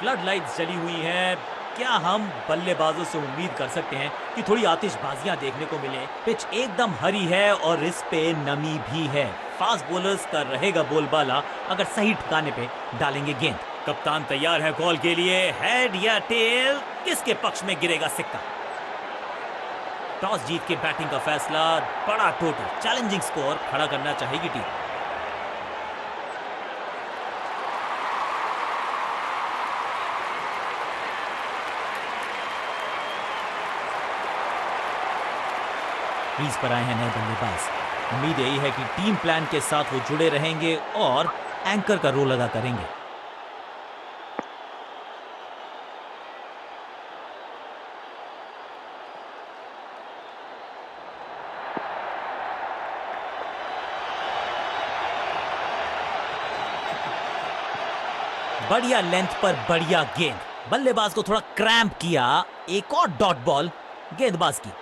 Flood lights जली हुई हैं। क्या हम बल्लेबाजों से उम्मीद कर सकते हैं कि थोड़ी आतिशबाजियां देखने को मिले? पिच एकदम हरी है और इस पे नमी भी है। फास्ट बॉलर्स का रहेगा बोलबाला अगर सही ठिकाने पे डालेंगे गेंद। कप्तान तैयार है कॉल के लिए। हेड या टेल, किसके पक्ष में गिरेगा सिक्का? टॉस जीत के बैटिंग का फैसला। बड़ा टोटल, चैलेंजिंग स्कोर खड़ा करना चाहेगी टीम। क्रीज पर आए हैं नए बल्लेबाज। उम्मीद यही है कि टीम प्लान के साथ वो जुड़े रहेंगे और एंकर का रोल अदा करेंगे। बढ़िया लेंथ पर बढ़िया गेंद, बल्लेबाज को थोड़ा क्रैम्प किया। एक और डॉट बॉल गेंदबाज की।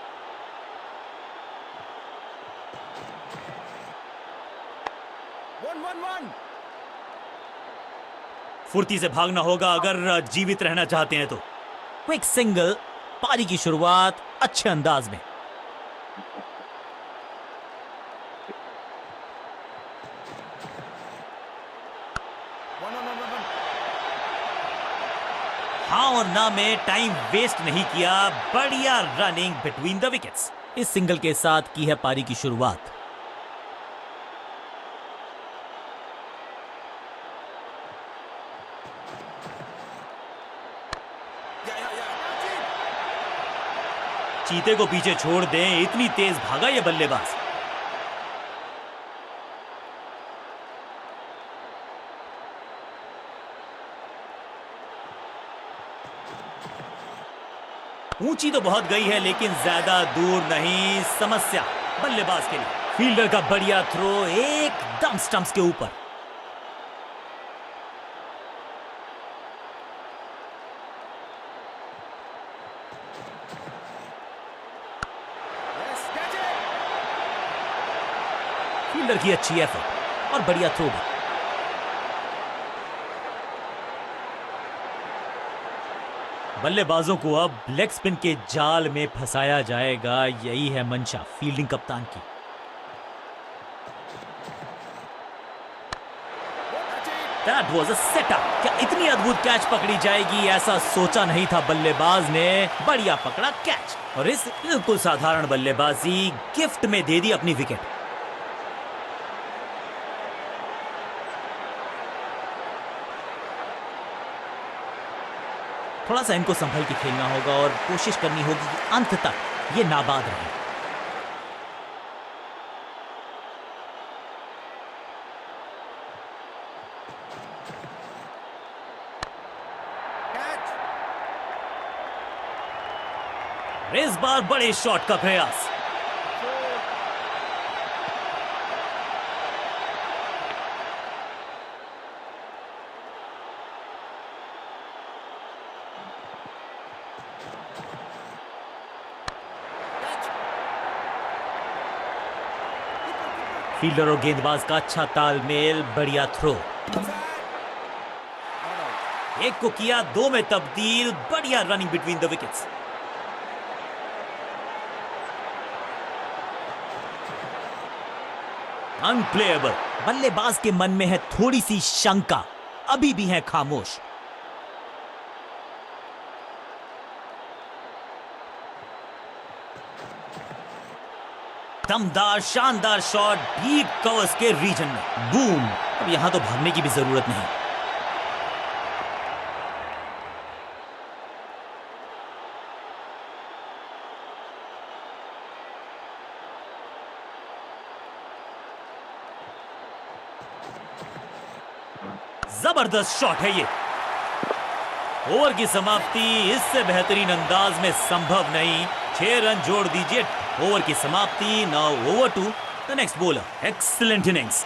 फुर्ती से भागना होगा अगर जीवित रहना चाहते हैं तो। क्विक सिंगल, पारी की शुरुआत अच्छे अंदाज में। हाँ और ना में टाइम वेस्ट नहीं किया। बढ़िया रनिंग बिटवीन द विकेट्स। इस सिंगल के साथ की है पारी की शुरुआत। चीते को पीछे छोड़ दें, इतनी तेज भागा ये बल्लेबाज। ऊंची तो बहुत गई है लेकिन ज्यादा दूर नहीं। समस्या बल्लेबाज के लिए। फील्डर का बढ़िया थ्रो एकदम स्टंप्स के ऊपर। फील्डर की अच्छी एफर्ट और बढ़िया थ्रो भी। बल्लेबाजों को अब लेग स्पिन के जाल में फंसाया जाएगा। यही है मंशा फील्डिंग कप्तान की। That was a setup। क्या इतनी अद्भुत कैच पकड़ी जाएगी ऐसा सोचा नहीं था बल्लेबाज ने। बढ़िया पकड़ा कैच और इस बिल्कुल साधारण बल्लेबाजी गिफ्ट में दे दी अपनी विकेट। थोड़ा सा इनको संभल के खेलना होगा और कोशिश करनी होगी कि अंत तक ये नाबाद रहे। इस बार बड़े शॉट का प्रयास। फील्डर और गेंदबाज का अच्छा तालमेल। बढ़िया थ्रो। एक को किया दो में तब्दील। बढ़िया running between the wickets. Unplayable. बल्लेबाज के मन में है थोड़ी सी शंका, अभी भी है खामोश। दमदार शानदार शॉट डीप कवर्स के रीजन में। बूम। अब यहां तो भागने की भी जरूरत नहीं। जबरदस्त शॉट है ये। ओवर की समाप्ति इससे बेहतरीन अंदाज में संभव नहीं। 6 रन जोड़ दीजिए। ओवर की समाप्ति। Now over to the next bowler. Excellent innings.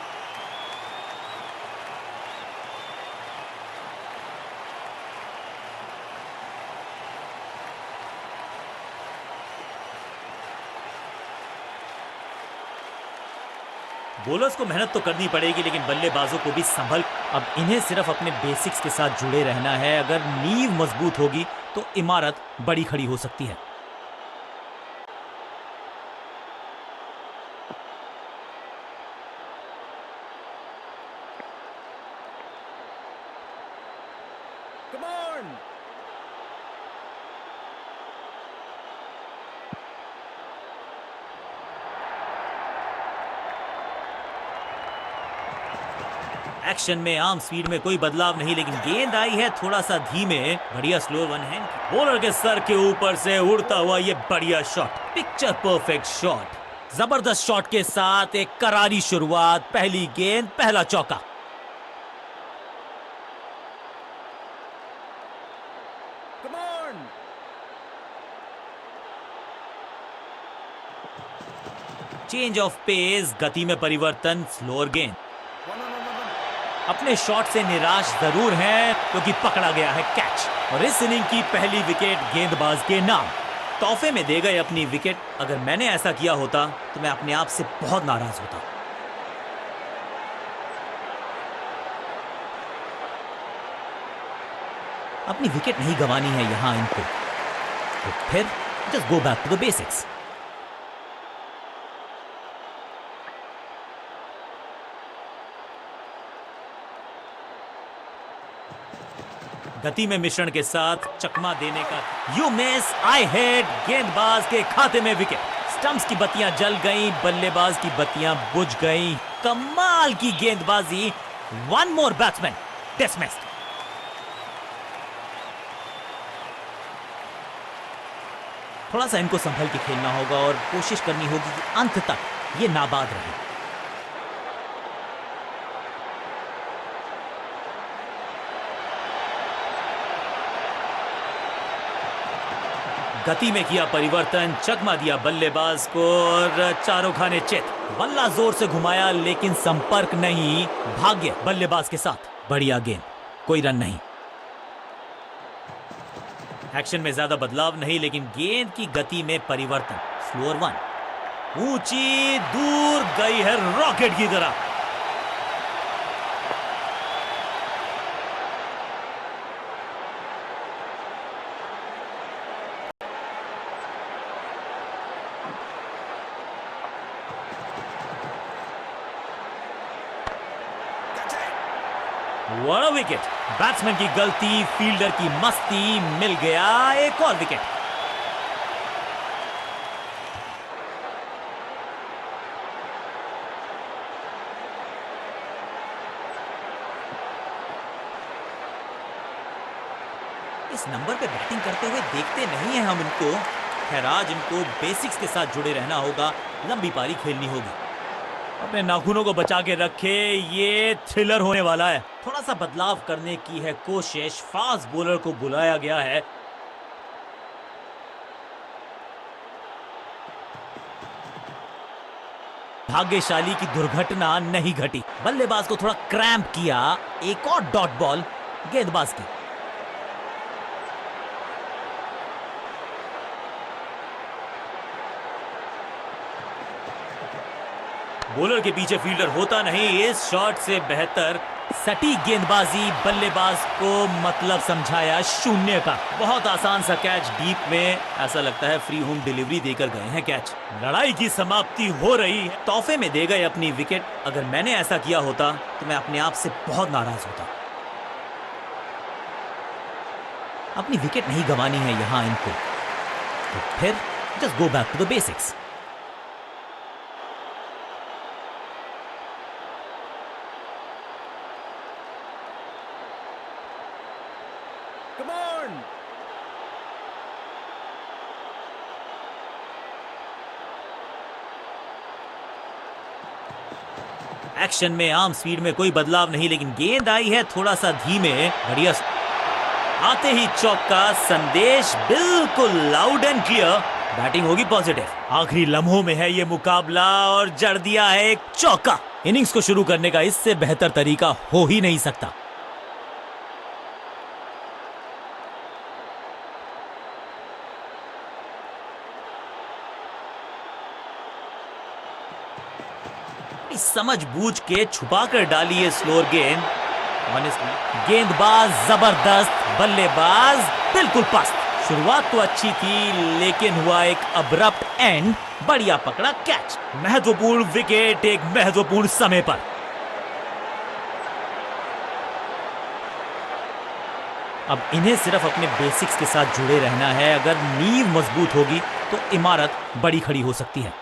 Bowlers को मेहनत तो करनी पड़ेगी, लेकिन बल्लेबाजों को भी संभल। अब इन्हें सिर्फ अपने बेसिक्स के साथ जुड़े रहना है। अगर नींव मजबूत होगी तो इमारत बड़ी खड़ी हो सकती है। एक्शन में आर्म स्पीड में कोई बदलाव नहीं, लेकिन गेंद आई है थोड़ा सा धीमे। बढ़िया स्लो वन हैंड, बॉलर के सर के ऊपर से उड़ता हुआ ये बढ़िया शॉट, पिक्चर परफेक्ट शॉट। जबरदस्त शॉट के साथ एक करारी शुरुआत, पहली गेंद पहला चौका। चेंज ऑफ पेस, गति में परिवर्तन, स्लोअर गेंद। अपने शॉट से निराश जरूर हैं क्योंकि पकड़ा गया है कैच, और इस इनिंग की पहली विकेट गेंदबाज के नाम। तोहफे में दे गए अपनी विकेट। अगर मैंने ऐसा किया होता तो मैं अपने आप से बहुत नाराज होता। अपनी विकेट नहीं गंवानी है यहां इनको, तो फिर just go back to the basics. गति में मिश्रण के साथ चकमा देने का, यू मिस, आई हिट, गेंदबाज के खाते में विकेट। स्टंप्स की बत्तियां जल गईं, बल्लेबाज की बत्तियां बुझ गईं। कमाल की गेंदबाजी। One more batsman dismissed. थोड़ा सा इनको संभल के खेलना होगा और कोशिश करनी होगी कि अंत तक ये नाबाद रहे। गति में किया परिवर्तन, चकमा दिया बल्लेबाज को और चारों खाने चित। बल्ला जोर से घुमाया लेकिन संपर्क नहीं। भाग्य बल्लेबाज के साथ। बढ़िया गेंद, कोई रन नहीं। एक्शन में ज्यादा बदलाव नहीं, लेकिन गेंद की गति में परिवर्तन, स्लोअर वन। ऊंची दूर गई है रॉकेट की तरह। What a wicket! बैट्समैन की गलती, फील्डर की मस्ती, मिल गया एक और विकेट। इस नंबर पे बैटिंग करते हुए देखते नहीं है हम इनको। खैर आज इनको बेसिक्स के साथ जुड़े रहना होगा, लंबी पारी खेलनी होगी। अपने नाखूनों को बचा के रखे, ये थ्रिलर होने वाला है। थोड़ा सा बदलाव करने की है कोशिश। फास्ट बॉलर को बुलाया गया है। भाग्यशाली की दुर्घटना नहीं घटी। बल्लेबाज को थोड़ा क्रैम्प किया। एक और डॉट बॉल गेंदबाज की। बॉलर के पीछे फील्डर होता नहीं। इस शॉट से बेहतर सटीक गेंदबाजी, बल्लेबाज को मतलब समझाया शून्य का। बहुत आसान सा कैच डीप में, ऐसा लगता है फ्री होम डिलीवरी देकर गए हैं कैच। लड़ाई की समाप्ति हो रही है। तोहफे में दे गए अपनी विकेट। अगर मैंने ऐसा किया होता तो मैं अपने आप से बहुत नाराज होता। अपनी विकेट नहीं गंवानी है यहां इनको, तो फिर just go back to the basics. Action में आर्म स्पीड में कोई बदलाव नहीं, लेकिन गेंद आई है थोड़ा सा धीमे। बढ़िया, आते ही चौका। संदेश बिल्कुल लाउड एंड क्लियर। बैटिंग होगी पॉजिटिव। आखिरी लम्हों में है ये मुकाबला और जड़ दिया है एक चौका। इनिंग्स को शुरू करने का इससे बेहतर तरीका हो ही नहीं सकता। समझबूझ के छुपा कर डाली है स्लोअर गेंद। ऑनेस्टली गेंदबाज जबरदस्त, बल्लेबाज बिल्कुल पस्त। शुरुआत तो अच्छी थी लेकिन हुआ एक अब्रप्ट एंड। बढ़िया पकड़ा कैच, महत्वपूर्ण विकेट एक महत्वपूर्ण समय पर। अब इन्हें सिर्फ अपने बेसिक्स के साथ जुड़े रहना है। अगर नींव मजबूत होगी तो इमारत बड़ी खड़ी हो सकती है।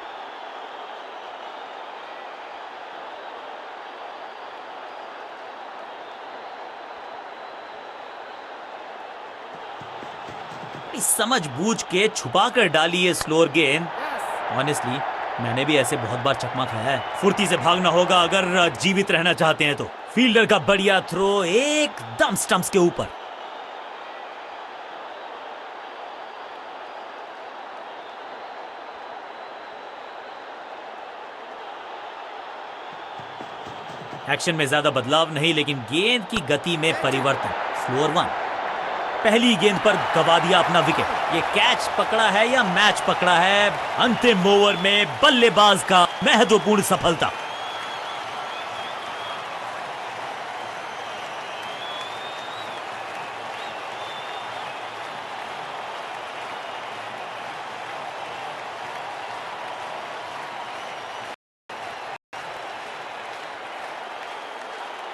समझबूझ के छुपा कर डाली है स्लोअर गेंद। ऑनेस्टली मैंने भी ऐसे बहुत बार चकमा खाया है। फुर्ती से भागना होगा अगर जीवित रहना चाहते हैं तो। फील्डर का बढ़िया थ्रो एकदम स्टंप्स के ऊपर। एक्शन में ज्यादा बदलाव नहीं लेकिन गेंद की गति में परिवर्तन। स्लोअर वन, पहली गेंद पर गवा दिया अपना विकेट। ये कैच पकड़ा है या मैच पकड़ा है? अंतिम ओवर में बल्लेबाज का महत्वपूर्ण सफलता।